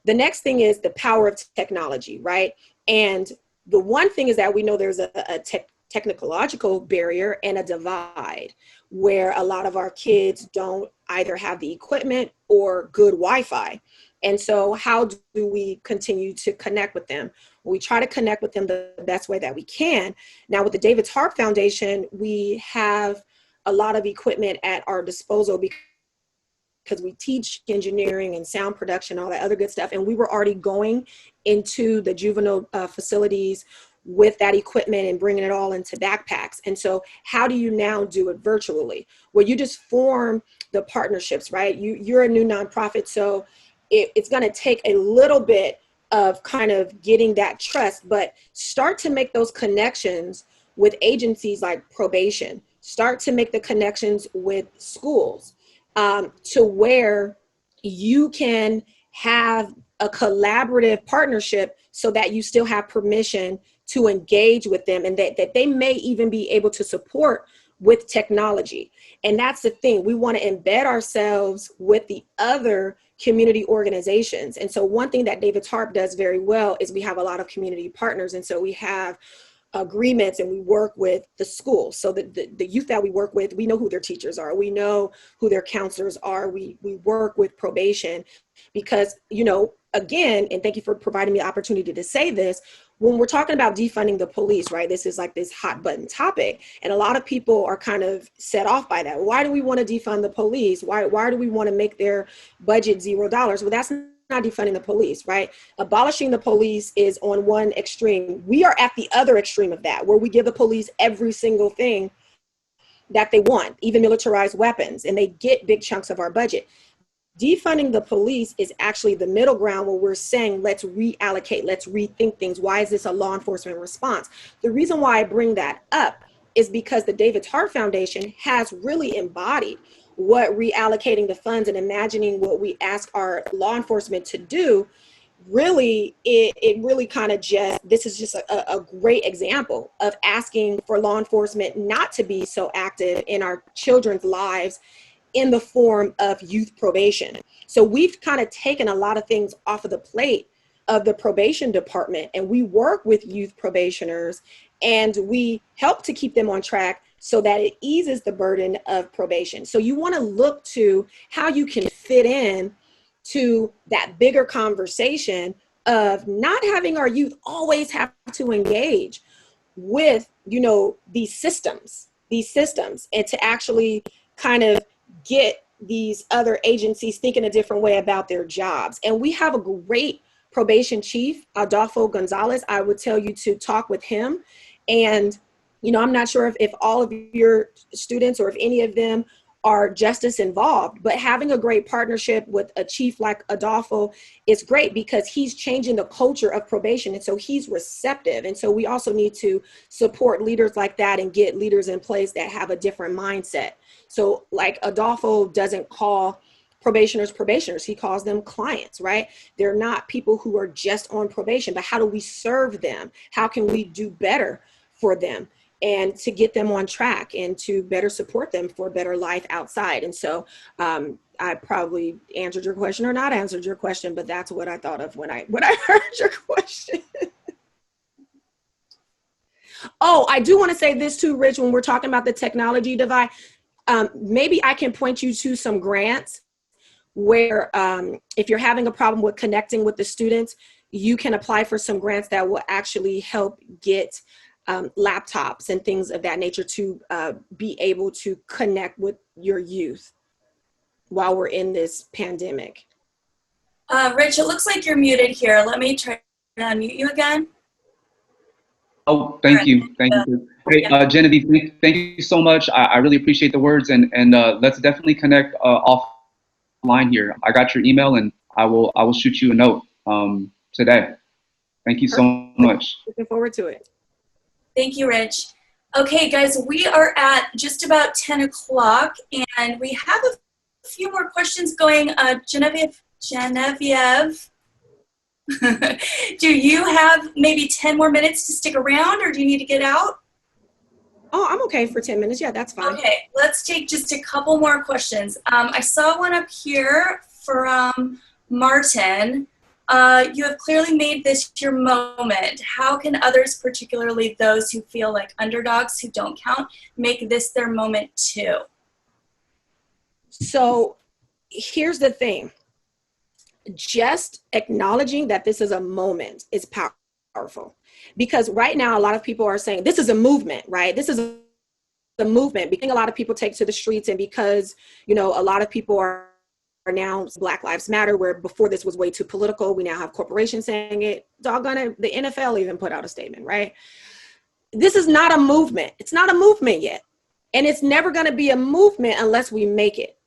The next thing is the power of technology, right? And the one thing is that we know there's a technological barrier and a divide where a lot of our kids don't either have the equipment or good Wi-Fi. And so how do we continue to connect with them? We try to connect with them the best way that we can. Now with the David Tarp Foundation, we have a lot of equipment at our disposal because we teach engineering and sound production, all that other good stuff. And we were already going into the juvenile facilities with that equipment and bringing it all into backpacks. And so how do you now do it virtually? Well, you just form the partnerships, right? You're a new nonprofit, so it's going to take a little bit of kind of getting that trust, but start to make those connections with agencies like probation. Start to make the connections with schools. To where you can have a collaborative partnership so that you still have permission to engage with them and that they may even be able to support with technology. And that's the thing. We want to embed ourselves with the other community organizations. And so one thing that David Tarp does very well is we have a lot of community partners. And so we have agreements, and we work with the schools. So the youth that we work with, we know who their teachers are. We know who their counselors are. We work with probation because, you know, again, and thank you for providing me the opportunity to say this, when we're talking about defunding the police, right, this is like this hot button topic. And a lot of people are kind of set off by that. Why do we want to defund the police? Why do we want to make their budget $0? Well, that's not defunding the police, right? Abolishing the police is on one extreme. We are at the other extreme of that, where we give the police every single thing that they want, even militarized weapons, and they get big chunks of our budget. Defunding the police is actually the middle ground where we're saying, let's reallocate, let's rethink things. Why is this a law enforcement response? The reason why I bring that up is because the David's Heart Foundation has really embodied what reallocating the funds and imagining what we ask our law enforcement to do. Really, it really kind of just, this is just a great example of asking for law enforcement not to be so active in our children's lives in the form of youth probation. So we've kind of taken a lot of things off of the plate of the probation department, and we work with youth probationers and we help to keep them on track so that it eases the burden of probation. So you want to look to how you can fit in to that bigger conversation of not having our youth always have to engage with, you know, these systems, and to actually kind of get these other agencies thinking a different way about their jobs. And we have a great probation chief, Adolfo Gonzalez. I would tell you to talk with him. And, you know, I'm not sure if all of your students or if any of them are justice involved, but having a great partnership with a chief like Adolfo is great because he's changing the culture of probation. And so he's receptive. And so we also need to support leaders like that and get leaders in place that have a different mindset. So like Adolfo doesn't call probationers, he calls them clients, right? They're not people who are just on probation, but how do we serve them? How can we do better for them? And to get them on track and to better support them for a better life outside. And so I probably answered your question or not answered your question, but that's what I thought of when I heard your question. Oh, I do want to say this too, Rich, when we're talking about the technology divide, maybe I can point you to some grants where if you're having a problem with connecting with the students, you can apply for some grants that will actually help get laptops and things of that nature to be able to connect with your youth while we're in this pandemic. Rich, it looks like you're muted here. Let me try to unmute you again. Oh, thank you. Thank you. Hey, Genevieve, thank you so much. I really appreciate the words, and let's definitely connect offline here. I got your email, and I will shoot you a note today. Thank you so much. Looking forward to it. Thank you, Rich. Okay, guys, we are at just about 10 o'clock, and we have a few more questions going. Genevieve, do you have maybe 10 more minutes to stick around, or do you need to get out? Oh, I'm okay for 10 minutes. Yeah, that's fine. Okay, let's take just a couple more questions. I saw one up here from Martin. You have clearly made this your moment. How can others, particularly those who feel like underdogs who don't count, make this their moment too? So here's the thing. Just acknowledging that this is a moment is powerful. Because right now, a lot of people are saying, this is a movement, right? This is a movement. Because a lot of people take to the streets, and because, you know, a lot of people are now Black Lives Matter, where before this was way too political. We now have corporations saying it. Doggone it, the NFL even put out a statement, right? This is not a movement. It's not a movement yet. And it's never going to be a movement unless we make it.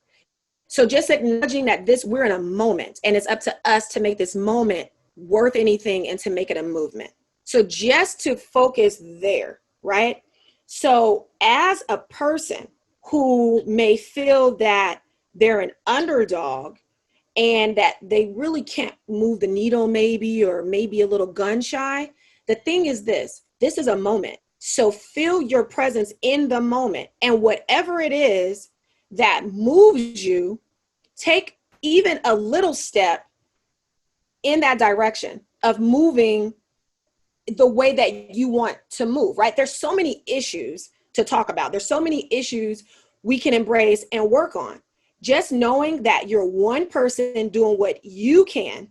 So just acknowledging that we're in a moment, and it's up to us to make this moment worth anything and to make it a movement. So just to focus there, right? So as a person who may feel that they're an underdog and that they really can't move the needle maybe, or maybe a little gun shy, the thing is this is a moment. So feel your presence in the moment, and whatever it is that moves you, take even a little step in that direction of moving the way that you want to move, right? There's so many issues to talk about. There's so many issues we can embrace and work on. Just knowing that you're one person doing what you can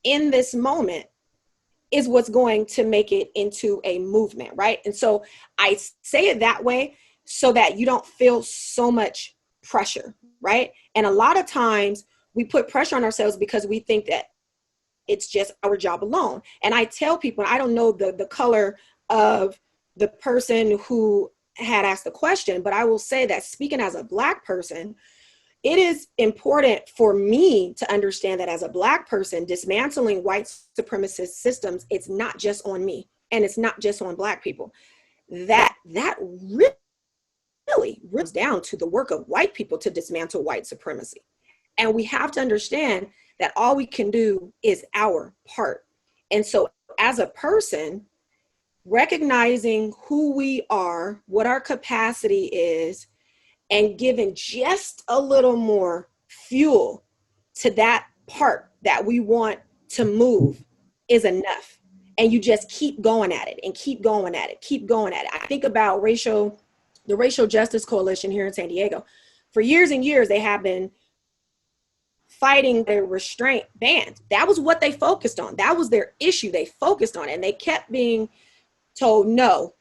in this moment is what's going to make it into a movement, right? And so I say it that way so that you don't feel so much pressure, right? And a lot of times we put pressure on ourselves because we think that it's just our job alone. And I tell people, I don't know the color of the person who had asked the question, but I will say that speaking as a Black person, it is important for me to understand that as a Black person, dismantling white supremacist systems, it's not just on me and it's not just on Black people. That really rips down to the work of white people to dismantle white supremacy. And we have to understand that all we can do is our part. And so as a person, recognizing who we are, what our capacity is, and giving just a little more fuel to that part that we want to move is enough. And you just keep going at it and keep going at it, keep going at it. I think about the Racial Justice Coalition here in San Diego. For years and years, they have been fighting the restraint bans. That was what they focused on. That was their issue they focused on. And they kept being told, no,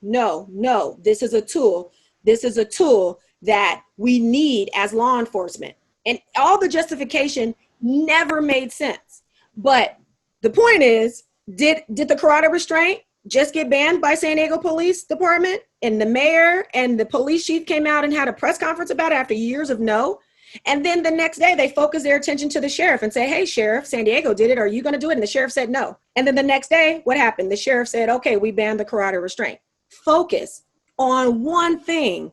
this is a tool. This is a tool that we need as law enforcement. And all the justification never made sense. But the point is, did the karate restraint just get banned by San Diego Police Department? And the mayor and the police chief came out and had a press conference about it after years of no. And then the next day they focus their attention to the sheriff and say, hey, sheriff, San Diego did it. Are you going to do it? And the sheriff said no. And then the next day, what happened? The sheriff said, okay, we banned the karate restraint. Focus on one thing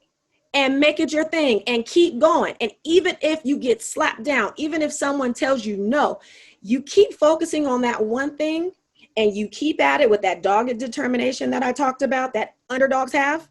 and make it your thing and keep going. And even if you get slapped down, even if someone tells you no, you keep focusing on that one thing and you keep at it with that dogged determination that I talked about that underdogs have.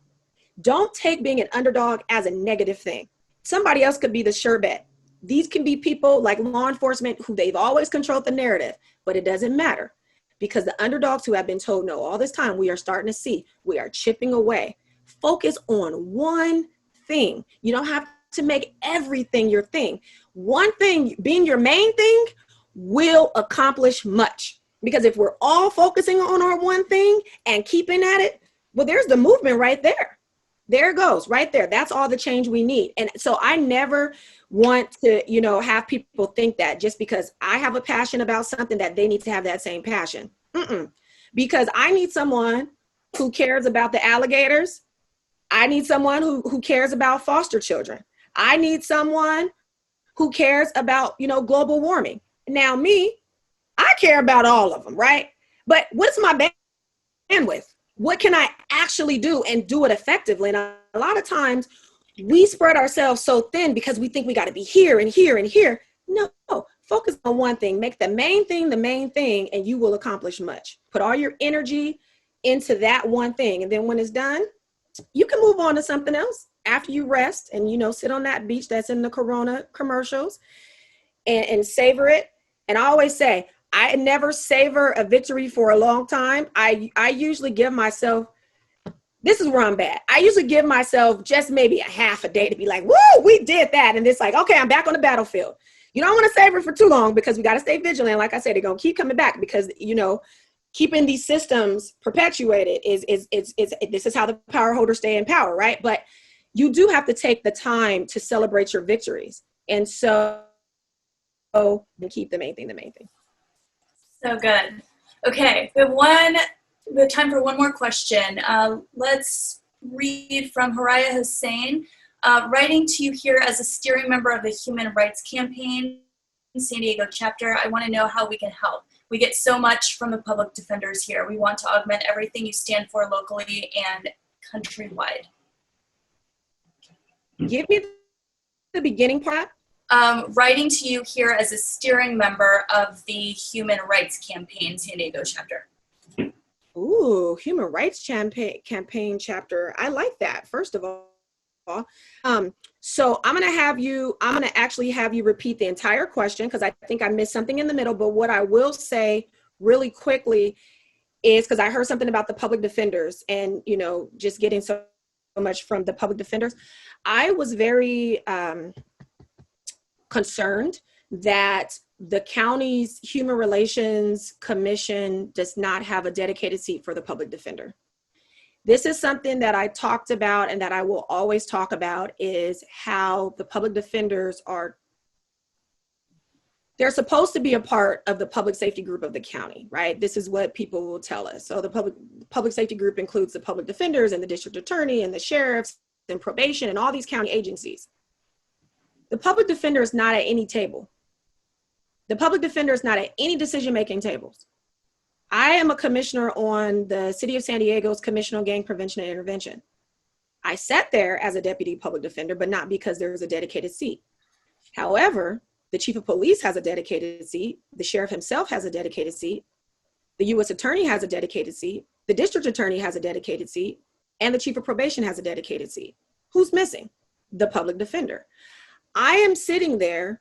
Don't take being an underdog as a negative thing. Somebody else could be the sure bet. These can be people like law enforcement who they've always controlled the narrative, but it doesn't matter because the underdogs who have been told no all this time, we are starting to see, we are chipping away. Focus on one thing. You don't have to make everything your thing. One thing being your main thing will accomplish much because if we're all focusing on our one thing and keeping at it, well, there's the movement right there. There it goes, right there. That's all the change we need. And so I never want to, have people think that just because I have a passion about something that they need to have that same passion. Because I need someone who cares about the alligators. I need someone who cares about foster children. I need someone who cares about, global warming. Now me, I care about all of them, right? But what's my bandwidth? What can I actually do and do it effectively? And a lot of times we spread ourselves so thin because we think we got to be here and here and here. No, focus on one thing, make the main thing, and you will accomplish much. Put all your energy into that one thing. And then when it's done, you can move on to something else after you rest and, sit on that beach that's in the Corona commercials and savor it. And I always say, I never savor a victory for a long time. I usually give myself, this is where I'm bad. I usually give myself just maybe a half a day to be like, woo, we did that. And it's like, okay, I'm back on the battlefield. You don't want to savor for too long because we got to stay vigilant. Like I said, they're going to keep coming back because, keeping these systems perpetuated is this is how the power holders stay in power, right? But you do have to take the time to celebrate your victories. And so keep the main thing. So good. Okay, we have time for one more question. Let's read from Haraya Hussein. Writing to you here as a steering member of the Human Rights Campaign, San Diego chapter, I want to know how we can help. We get so much from the public defenders here. We want to augment everything you stand for locally and countrywide. Give me the beginning part. Writing to you here as a steering member of the Human Rights Campaign San Diego chapter. Ooh, Human Rights Campaign chapter. I like that, first of all. So I'm going to actually have you repeat the entire question because I think I missed something in the middle. But what I will say really quickly is because I heard something about the public defenders and, you know, just getting so much from the public defenders. I was very concerned that the county's Human Relations Commission does not have a dedicated seat for the public defender. This is something that I talked about and that I will always talk about, is how the public defenders are, they're supposed to be a part of the public safety group of the county, right? This is what people will tell us. So the public safety group includes the public defenders and the district attorney and the sheriffs and probation and all these county agencies. The public defender is not at any table. The public defender is not at any decision-making tables. I am a commissioner on the City of San Diego's Commission on Gang Prevention and Intervention. I sat there as a deputy public defender, but not because there was a dedicated seat. However, the chief of police has a dedicated seat. The sheriff himself has a dedicated seat. The U.S. attorney has a dedicated seat. The district attorney has a dedicated seat. And the chief of probation has a dedicated seat. Who's missing? The public defender. I am sitting there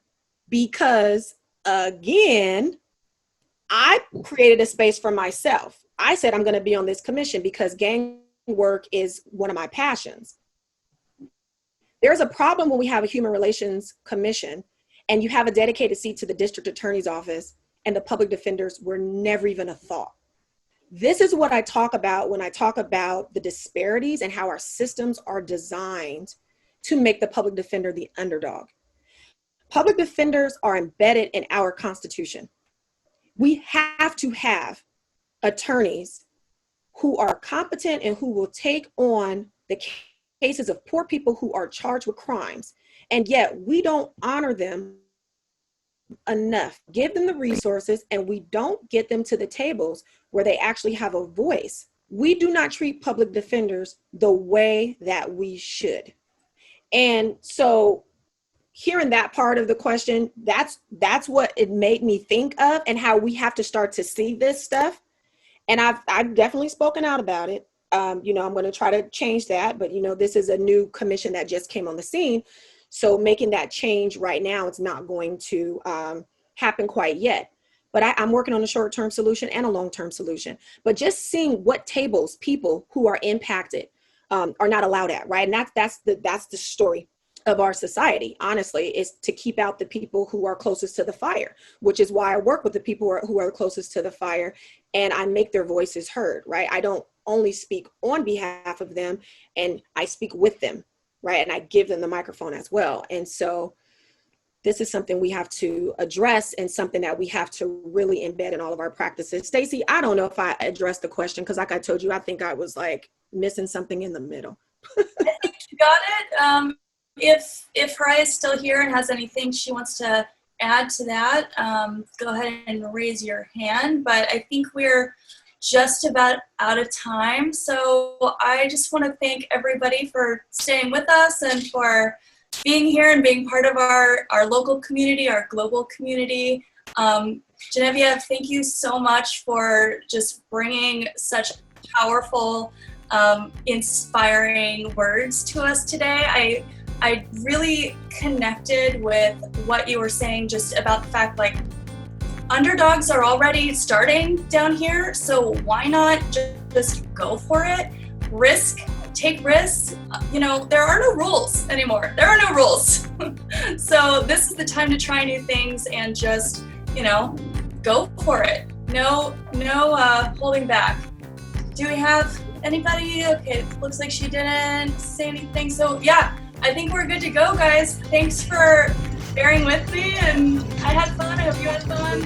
because, again, I created a space for myself. I said I'm going to be on this commission because gang work is one of my passions. There's a problem when we have a Human Relations Commission and you have a dedicated seat to the district attorney's office and the public defenders were never even a thought. This is what I talk about when I talk about the disparities and how our systems are designed to make the public defender the underdog. Public defenders are embedded in our Constitution. We have to have attorneys who are competent and who will take on the cases of poor people who are charged with crimes. And yet we don't honor them enough, give them the resources, and we don't get them to the tables where they actually have a voice. We do not treat public defenders the way that we should. And so hearing that part of the question, that's what it made me think of, and how we have to start to see this stuff. And I've definitely spoken out about it. You know, I'm going to try to change that, but you know, this is a new commission that just came on the scene. So making that change right now, it's not going to happen quite yet. But I'm working on a short-term solution and a long-term solution. But just seeing what tables people who are impacted are not allowed at, right? And that's the story of our society, honestly, is to keep out the people who are closest to the fire, which is why I work with the people who are closest to the fire, and I make their voices heard, right? I don't only speak on behalf of them, and I speak with them, right? And I give them the microphone as well. And so this is something we have to address and something that we have to really embed in all of our practices. Stacey, I don't know if I addressed the question, because like I told you, I think I was like missing something in the middle. I think you got it. If Haraya is still here and has anything she wants to add to that, go ahead and raise your hand. But I think we're just about out of time. So I just want to thank everybody for staying with us and for being here and being part of our local community, our global community. Genevieve, thank you so much for just bringing such powerful, inspiring words to us today. I really connected with what you were saying just about the fact, like, underdogs are already starting down here, so why not just go for it? Take risks. You know, there are no rules anymore. There are no rules. So this is the time to try new things and just, you know, go for it. No holding back. Do we have anybody? Okay, it looks like she didn't say anything. So yeah, I think we're good to go, guys. Thanks for bearing with me, and I had fun. I hope you had fun.